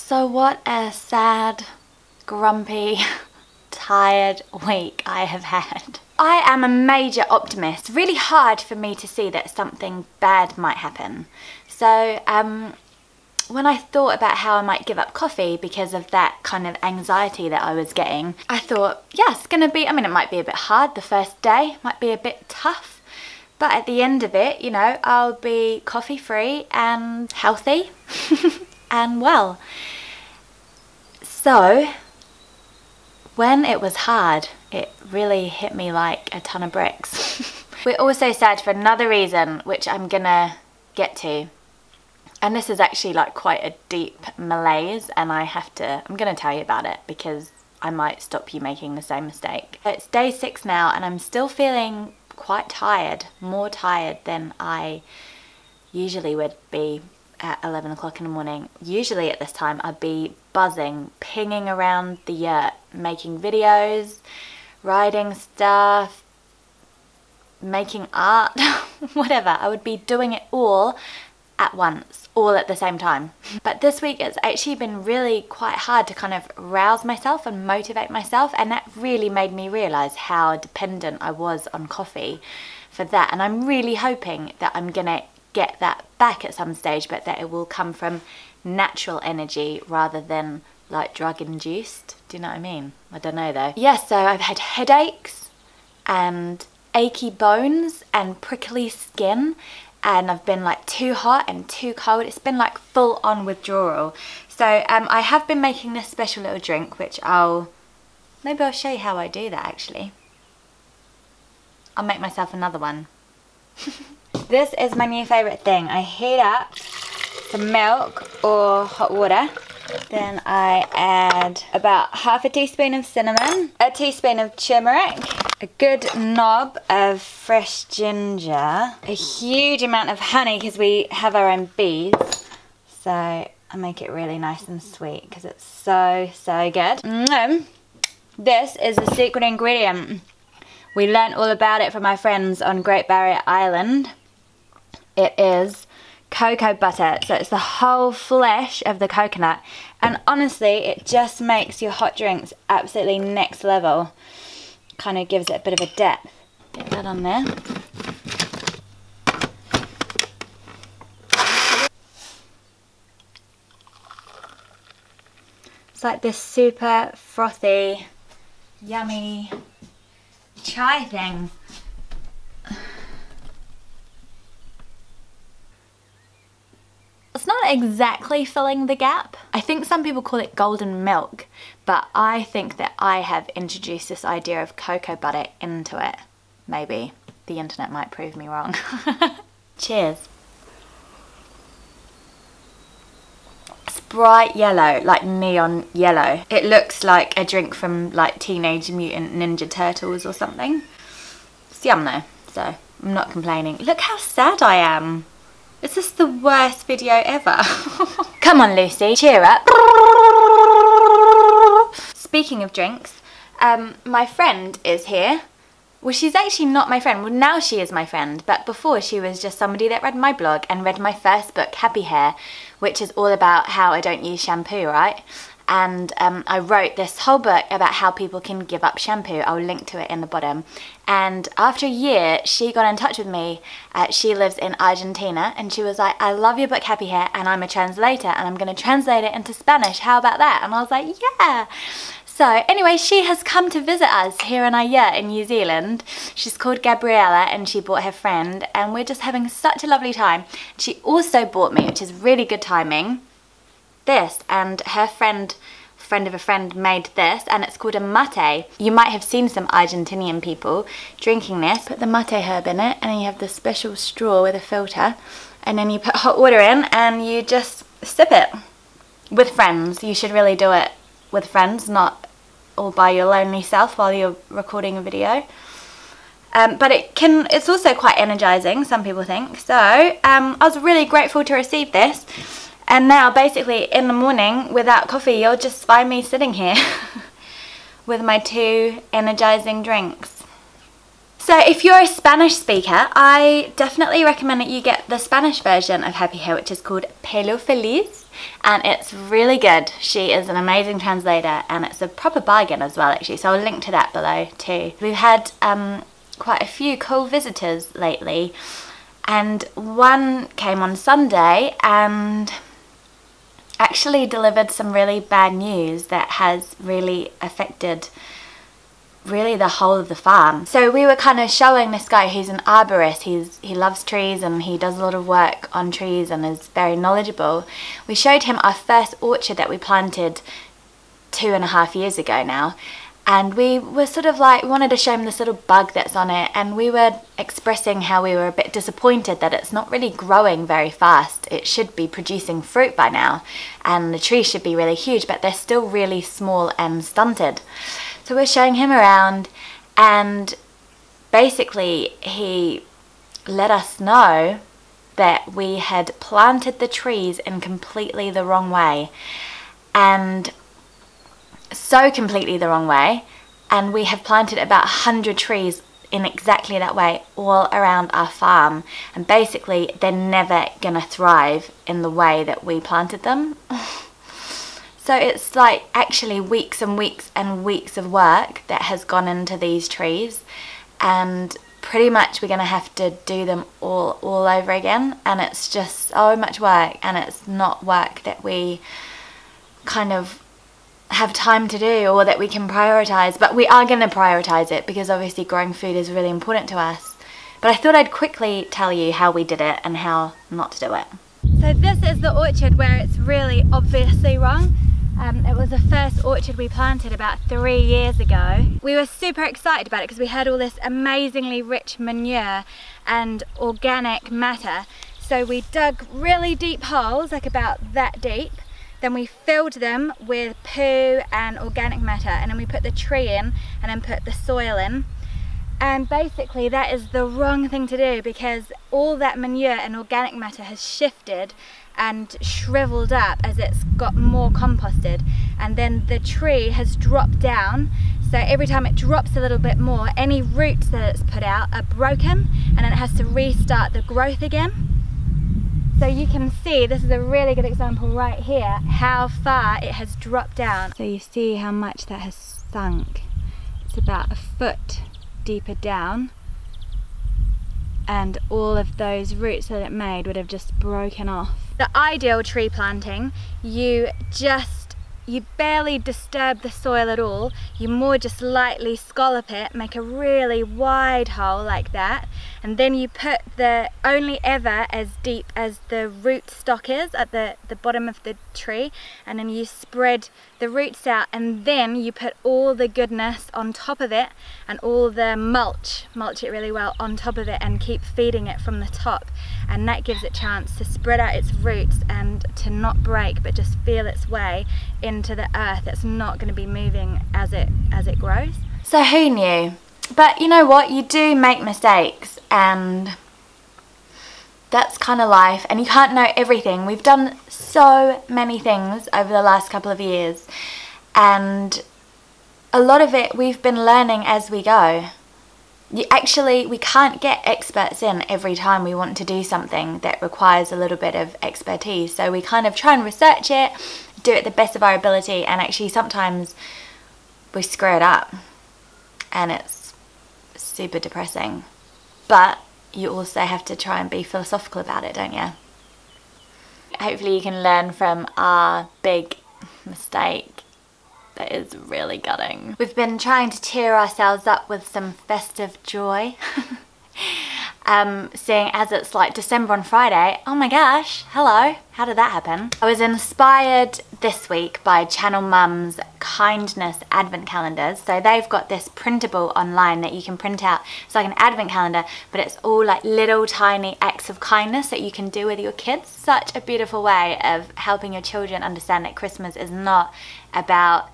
So what a sad, grumpy, tired week I have had. I am a major optimist. It's really hard for me to see that something bad might happen. So when I thought about how I might give up coffee because of that kind of anxiety that I was getting, I thought, yeah, it's gonna be, I mean, it might be a bit hard the first day, might be a bit tough, but at the end of it, you know, I'll be coffee free and healthy and well. So when it was hard, it really hit me like a ton of bricks. We're also sad for another reason, which I'm gonna get to. And this is actually like quite a deep malaise, and I'm gonna tell you about it because I might stop you making the same mistake. It's day 6 now and I'm still feeling quite tired, more tired than I usually would be at 11 o'clock in the morning. Usually at this time I'd be buzzing, pinging around the yurt, making videos, writing stuff, making art, whatever. I would be doing it all at once, all at the same time. But this week it's actually been really quite hard to kind of rouse myself and motivate myself, and that really made me realise how dependent I was on coffee for that. And I'm really hoping that I'm gonna get that back at some stage, but that it will come from natural energy rather than like drug induced. Do you know what I mean? I don't know though. Yes, so I've had headaches and achy bones and prickly skin, and I've been like too hot and too cold. It's been like full on withdrawal. So I have been making this special little drink, which maybe I'll show you how I do that actually. I'll make myself another one. This is my new favourite thing. I heat up some milk or hot water. Then I add about half a teaspoon of cinnamon, a teaspoon of turmeric, a good knob of fresh ginger, a huge amount of honey because we have our own bees. So I make it really nice and sweet because it's so, so good. This is the secret ingredient. We learnt all about it from my friends on Great Barrier Island. It is cocoa butter, so it's the whole flesh of the coconut, and honestly it just makes your hot drinks absolutely next level. Kind of gives it a bit of a depth. Get that on there. It's like this super frothy, yummy chai thing. It's not exactly filling the gap. I think some people call it golden milk, but I think that I have introduced this idea of cocoa butter into it. Maybe. The internet might prove me wrong. Cheers. It's bright yellow, like neon yellow. It looks like a drink from like Teenage Mutant Ninja Turtles or something. It's yum though, so I'm not complaining. Look how sad I am. Is this the worst video ever? Come on, Lucy, cheer up. Speaking of drinks, my friend is here. Well, she's actually not my friend. Well, now she is my friend, but before she was just somebody that read my blog and read my first book, Happy Hair, which is all about how I don't use shampoo, right? And I wrote this whole book about how people can give up shampoo. I'll link to it in the bottom. And after a year, she got in touch with me. She lives in Argentina, and she was like, I love your book, Happy Hair, and I'm a translator, and I'm going to translate it into Spanish. How about that? And I was like, yeah. So anyway, she has come to visit us here in our yurt in New Zealand. She's called Gabriella, and she brought her friend, and we're just having such a lovely time. She also bought me, which is really good timing, this, and her friend of a friend made this, and it's called a mate. You might have seen some Argentinian people drinking this. Put the mate herb in it, and then you have this special straw with a filter, and then you put hot water in and you just sip it with friends. You should really do it with friends, not all by your lonely self while you're recording a video. But it's also quite energizing, some people think. So I was really grateful to receive this. And now, basically, in the morning, without coffee, you'll just find me sitting here with my 2 energizing drinks. So if you're a Spanish speaker, I definitely recommend that you get the Spanish version of Happy Hair, which is called Pelo Feliz. and it's really good. She is an amazing translator, and it's a proper bargain as well, actually, so I'll link to that below too. We've had quite a few cool visitors lately, and one came on Sunday and actually delivered some really bad news that has really affected really the whole of the farm. So we were kind of showing this guy who's an arborist. He loves trees and he does a lot of work on trees and is very knowledgeable. We showed him our first orchard that we planted 2.5 years ago now, and we were sort of like, we wanted to show him this little bug that's on it, and we were expressing how we were a bit disappointed that it's not really growing very fast. It should be producing fruit by now and the trees should be really huge, but they're still really small and stunted. So we're showing him around, and basically he let us know that we had planted the trees in completely the wrong way, and so completely the wrong way, and we have planted about 100 trees in exactly that way all around our farm, and basically they're never gonna thrive in the way that we planted them. So it's like actually weeks and weeks and weeks of work that has gone into these trees, and pretty much we're going to have to do them all over again, and it's just so much work, and it's not work that we kind of have time to do or that we can prioritize, but we are going to prioritize it because obviously growing food is really important to us. But I thought I'd quickly tell you how we did it and how not to do it. So this is the orchard where it's really obviously wrong. It was the first orchard we planted about 3 years ago. We were super excited about it because we had all this amazingly rich manure and organic matter. So we dug really deep holes, like about that deep. Then we filled them with poo and organic matter, and then we put the tree in and then put the soil in. And basically that is the wrong thing to do because all that manure and organic matter has shifted and shriveled up as it's got more composted, and then the tree has dropped down, so every time it drops a little bit more, any roots that it's put out are broken and then it has to restart the growth again. So you can see, this is a really good example right here, how far it has dropped down. So you see how much that has sunk. It's about 1 foot deeper down, and all of those roots that it made would have just broken off. The ideal tree planting, you barely disturb the soil at all. You more just lightly scallop it, make a really wide hole like that, and then you put the only ever as deep as the root stock is at the bottom of the tree, and then you spread the roots out, and then you put all the goodness on top of it and all the mulch it really well on top of it, and keep feeding it from the top, and that gives it a chance to spread out its roots and to not break but just feel its way into the earth. It's not going to be moving as it grows. So who knew? But you know what, you do make mistakes, and that's kind of life, and you can't know everything. We've done so many things over the last couple of years, and a lot of it we've been learning as we go. We can't get experts in every time we want to do something that requires a little bit of expertise, so we kind of try and research it, do it the best of our ability, and actually sometimes we screw it up and it's super depressing. But you also have to try and be philosophical about it, don't you? Hopefully you can learn from our big mistake that is really gutting. We've been trying to cheer ourselves up with some festive joy. Seeing as it's like December on Friday. Oh my gosh, hello, how did that happen? I was inspired this week by Channel Mum's Kindness Advent Calendars. So they've got this printable online that you can print out. It's like an advent calendar, but it's all like little tiny acts of kindness that you can do with your kids. Such a beautiful way of helping your children understand that Christmas is not about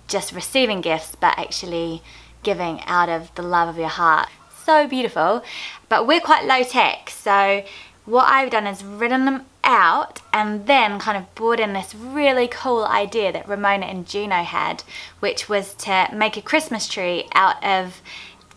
just receiving gifts, but actually giving out of the love of your heart. So beautiful, but we're quite low tech, so what I've done is written them out and then kind of brought in this really cool idea that Ramona and Juno had, which was to make a Christmas tree out of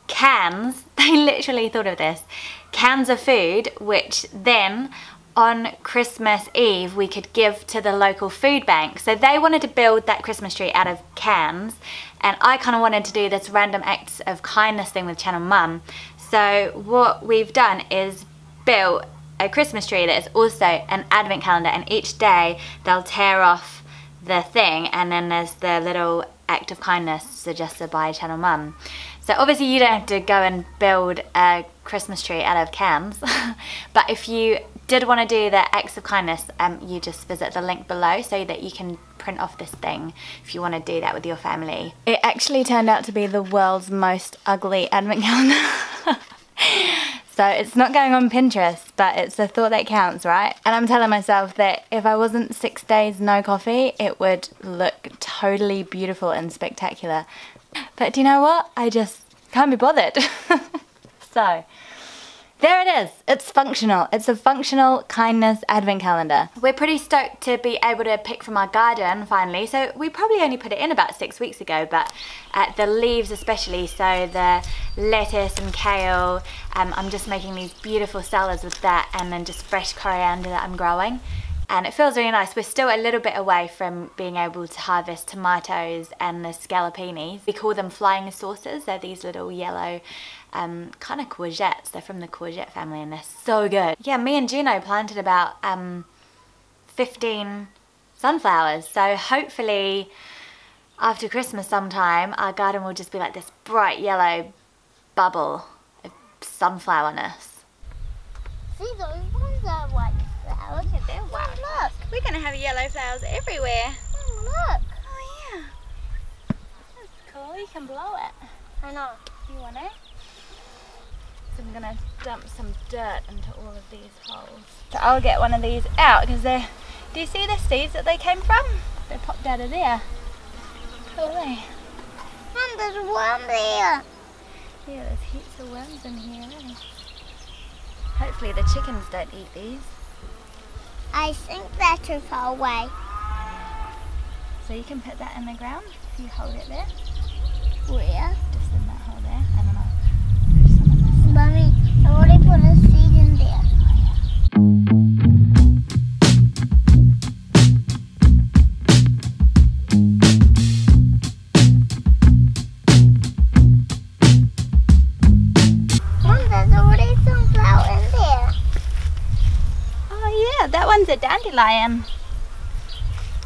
cans. They literally thought of this, cans of food, which then on Christmas Eve we could give to the local food bank. So they wanted to build that Christmas tree out of cans, and I kind of wanted to do this random acts of kindness thing with Channel Mum. So what we've done is built a Christmas tree that is also an advent calendar, and each day they'll tear off the thing and then there's the little act of kindness suggested by Channel Mum. So obviously you don't have to go and build a Christmas tree out of cans, but if you did want to do the acts of kindness, you just visit the link below so that you can print off this thing if you want to do that with your family. It actually turned out to be the world's most ugly advent calendar. So it's not going on Pinterest, but it's the thought that counts, right? And I'm telling myself that if I wasn't 6 days no coffee, it would look totally beautiful and spectacular. But do you know what? I just can't be bothered. So there it is. It's functional. It's a functional kindness advent calendar. We're pretty stoked to be able to pick from our garden finally. So we probably only put it in about 6 weeks ago, but the leaves especially, so the lettuce and kale, I'm just making these beautiful salads with that, and then just fresh coriander that I'm growing. And it feels really nice. We're still a little bit away from being able to harvest tomatoes and the scallopinis. We call them flying saucers. They're these little yellow kind of courgettes. They're from the courgette family and they're so good. Yeah, me and Juno planted about 15 sunflowers. So hopefully after Christmas sometime, our garden will just be like this bright yellow bubble of sunflowerness. See, those ones are white flowers. Yeah, they're white. Oh, look. We're going to have yellow flowers everywhere. Oh, look. Oh yeah. That's cool. You can blow it. I know. You want it? So I'm going to dump some dirt into all of these holes. So I'll get one of these out because they're... Do you see the seeds that they came from? They popped out of there. Cool, eh? And there's one there. Yeah, there's heaps of worms in here, eh? Hopefully the chickens don't eat these. I think they're too far away. So you can put that in the ground if you hold it there. Where? Just in that hole there, and then I'll put some of this. Mommy, I already put a seed in there. Mom, there's already some flower in there. Oh yeah, that one's a dandelion.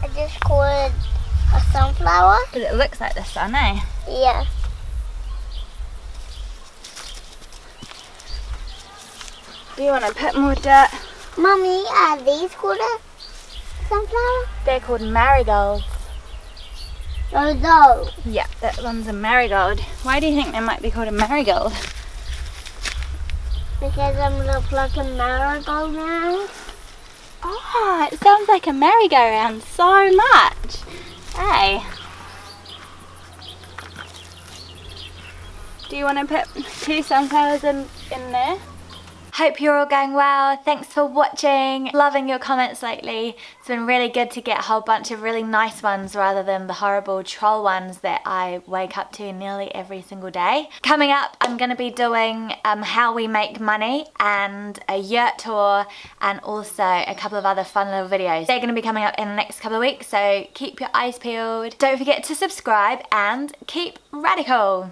I just call it a sunflower. But it looks like the sun, eh? Yeah. Do you want to put more dirt? Mommy, are these called a sunflower? They're called marigolds. No, those. Yeah, that one's a marigold. Why do you think they might be called a marigold? Because I'm gonna pluck a marigold now. Oh, it sounds like a merry-go-round so much. Hey. Do you want to put 2 sunflowers in there? Hope you're all going well. Thanks for watching. Loving your comments lately. It's been really good to get a whole bunch of really nice ones rather than the horrible troll ones that I wake up to nearly every single day. Coming up, I'm going to be doing how we make money and a yurt tour, and also a couple of other fun little videos. They're going to be coming up in the next couple of weeks, so keep your eyes peeled. Don't forget to subscribe and keep radical.